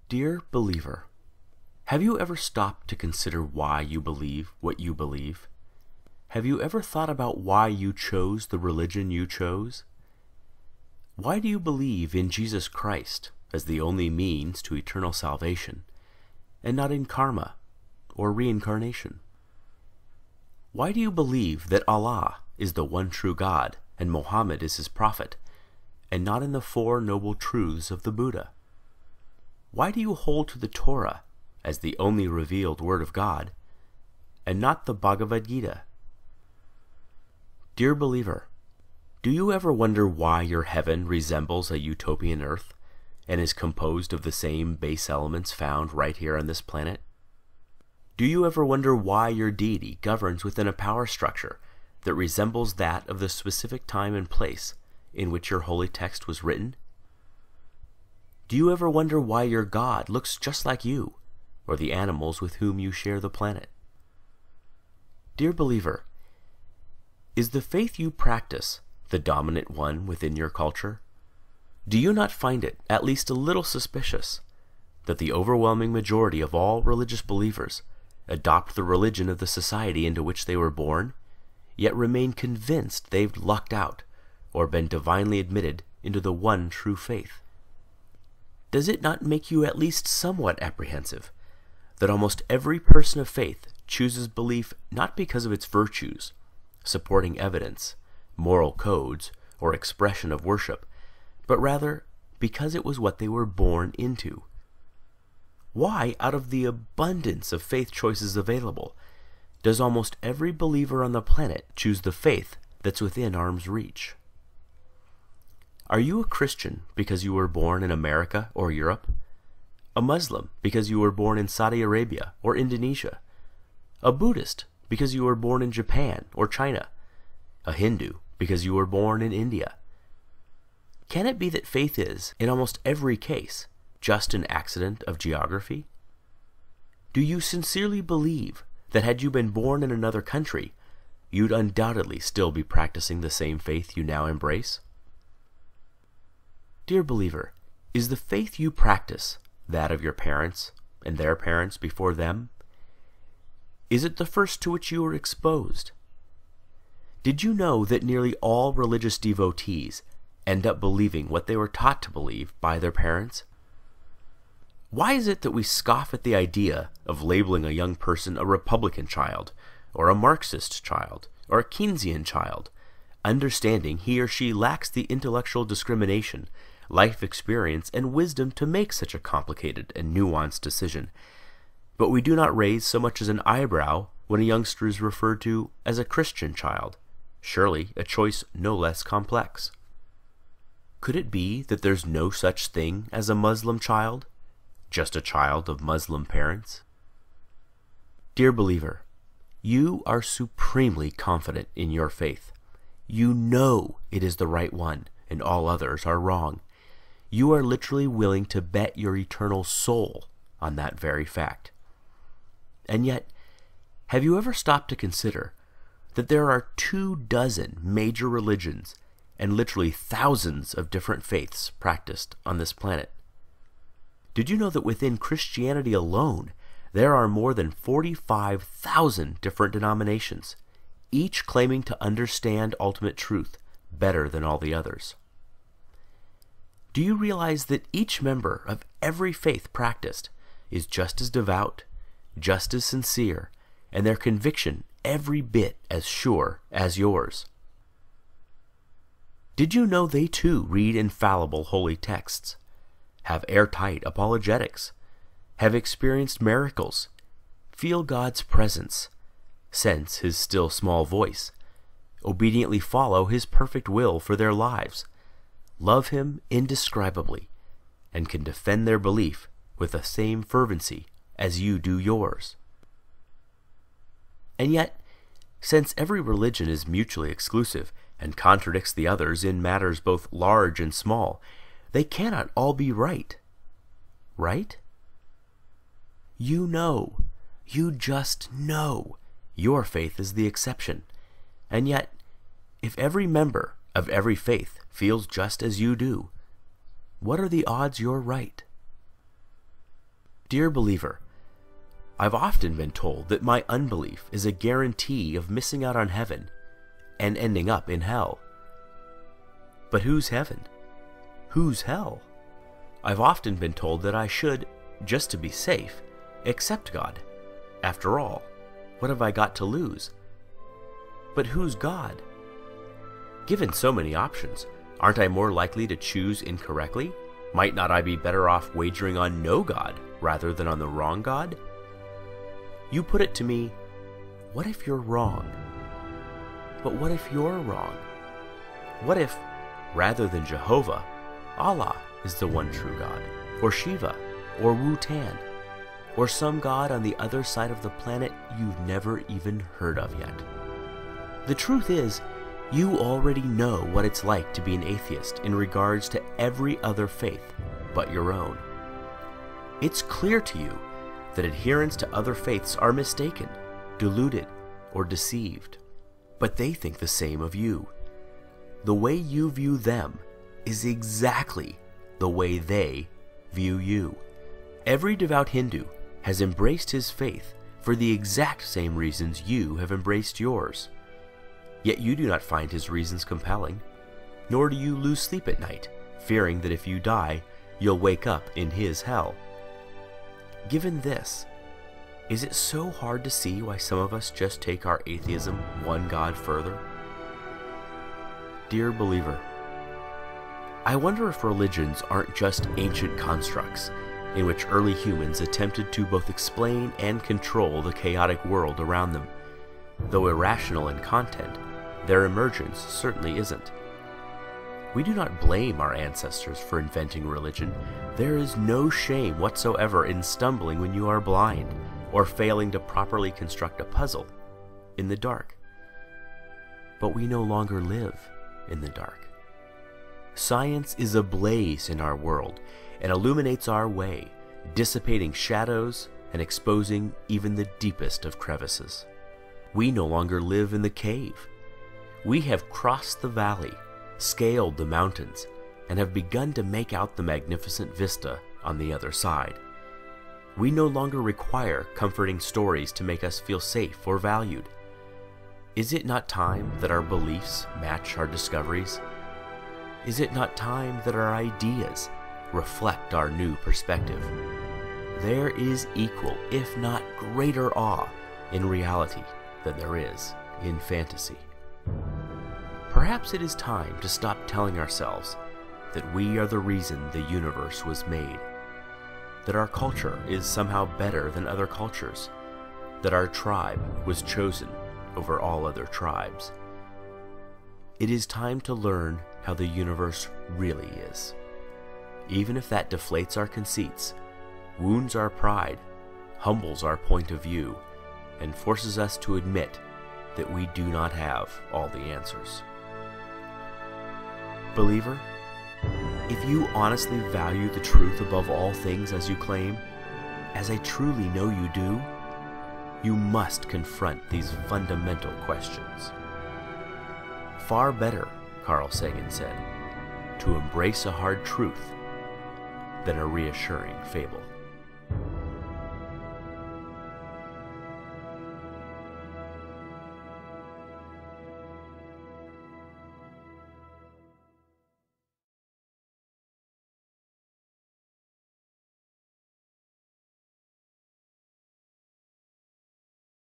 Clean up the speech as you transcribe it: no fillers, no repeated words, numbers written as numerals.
Dear believer, have you ever stopped to consider why you believe what you believe? Have you ever thought about why you chose the religion you chose? Why do you believe in Jesus Christ as the only means to eternal salvation, and not in karma or reincarnation? Why do you believe that Allah is the one true God and Muhammad is his prophet, and not in the Four Noble Truths of the Buddha? Why do you hold to the Torah as the only revealed word of God, and not the Bhagavad Gita? Dear believer, do you ever wonder why your heaven resembles a utopian earth, and is composed of the same base elements found right here on this planet? Do you ever wonder why your deity governs within a power structure that resembles that of the specific time and place in which your holy text was written? Do you ever wonder why your God looks just like you, or the animals with whom you share the planet? Dear believer, is the faith you practice the dominant one within your culture? Do you not find it at least a little suspicious that the overwhelming majority of all religious believers adopt the religion of the society into which they were born, yet remain convinced they've lucked out or been divinely admitted into the one true faith? Does it not make you at least somewhat apprehensive that almost every person of faith chooses belief not because of its virtues, supporting evidence, moral codes, or expression of worship, but rather because it was what they were born into? Why, out of the abundance of faith choices available, does almost every believer on the planet choose the faith that's within arm's reach? Are you a Christian because you were born in America or Europe? A Muslim because you were born in Saudi Arabia or Indonesia? A Buddhist because you were born in Japan or China? A Hindu because you were born in India? Can it be that faith is, in almost every case, just an accident of geography? Do you sincerely believe that had you been born in another country, you'd undoubtedly still be practicing the same faith you now embrace? Dear believer, is the faith you practice that of your parents and their parents before them? Is it the first to which you were exposed? Did you know that nearly all religious devotees end up believing what they were taught to believe by their parents? Why is it that we scoff at the idea of labeling a young person a Republican child, or a Marxist child, or a Keynesian child, understanding he or she lacks the intellectual discrimination, life experience, and wisdom to make such a complicated and nuanced decision, but we do not raise so much as an eyebrow when a youngster is referred to as a Christian child, surely a choice no less complex? Could it be that there's no such thing as a Muslim child, just a child of Muslim parents? Dear believer, you are supremely confident in your faith. You know it is the right one, and all others are wrong. You are literally willing to bet your eternal soul on that very fact. And yet, have you ever stopped to consider that there are 24 major religions and literally thousands of different faiths practiced on this planet? Did you know that within Christianity alone, there are more than 45,000 different denominations, each claiming to understand ultimate truth better than all the others? Do you realize that each member of every faith practiced is just as devout, just as sincere, and their conviction every bit as sure as yours? Did you know they too read infallible holy texts, have airtight apologetics, have experienced miracles, feel God's presence, sense his still small voice, obediently follow his perfect will for their lives, love him indescribably, and can defend their belief with the same fervency as you do yours? And yet, since every religion is mutually exclusive and contradicts the others in matters both large and small, they cannot all be right. Right? You know, you just know, your faith is the exception. And yet, if every member of every faith feels just as you do, what are the odds you're right? Dear believer, I've often been told that my unbelief is a guarantee of missing out on heaven and ending up in hell. But who's heaven? Who's hell? I've often been told that I should, just to be safe, accept God. After all, what have I got to lose? But who's God? Given so many options, aren't I more likely to choose incorrectly? Might not I be better off wagering on no God rather than on the wrong God? You put it to me, what if you're wrong? But what if you're wrong? What if, rather than Jehovah, Allah is the one true God, or Shiva, or Wu-Tan, or some god on the other side of the planet you've never even heard of yet? The truth is, you already know what it's like to be an atheist in regards to every other faith but your own. It's clear to you that adherents to other faiths are mistaken, deluded, or deceived, but they think the same of you. The way you view them is exactly the way they view you. Every devout Hindu has embraced his faith for the exact same reasons you have embraced yours. Yet you do not find his reasons compelling, nor do you lose sleep at night, fearing that if you die, you'll wake up in his hell. Given this, is it so hard to see why some of us just take our atheism one God further? Dear believer, I wonder if religions aren't just ancient constructs in which early humans attempted to both explain and control the chaotic world around them. Though irrational in content, their emergence certainly isn't. We do not blame our ancestors for inventing religion. There is no shame whatsoever in stumbling when you are blind, or failing to properly construct a puzzle in the dark. But we no longer live in the dark. Science is ablaze in our world and illuminates our way, dissipating shadows and exposing even the deepest of crevices. We no longer live in the cave. We have crossed the valley, scaled the mountains, and have begun to make out the magnificent vista on the other side. We no longer require comforting stories to make us feel safe or valued. Is it not time that our beliefs match our discoveries? Is it not time that our ideas reflect our new perspective? There is equal, if not greater awe in reality than there is in fantasy. Perhaps it is time to stop telling ourselves that we are the reason the universe was made, that our culture is somehow better than other cultures, that our tribe was chosen over all other tribes. It is time to learn how the universe really is, even if that deflates our conceits, wounds our pride, humbles our point of view, and forces us to admit that we do not have all the answers. Believer, if you honestly value the truth above all things as you claim, as I truly know you do, you must confront these fundamental questions. Far better, Carl Sagan said, to embrace a hard truth than a reassuring fable.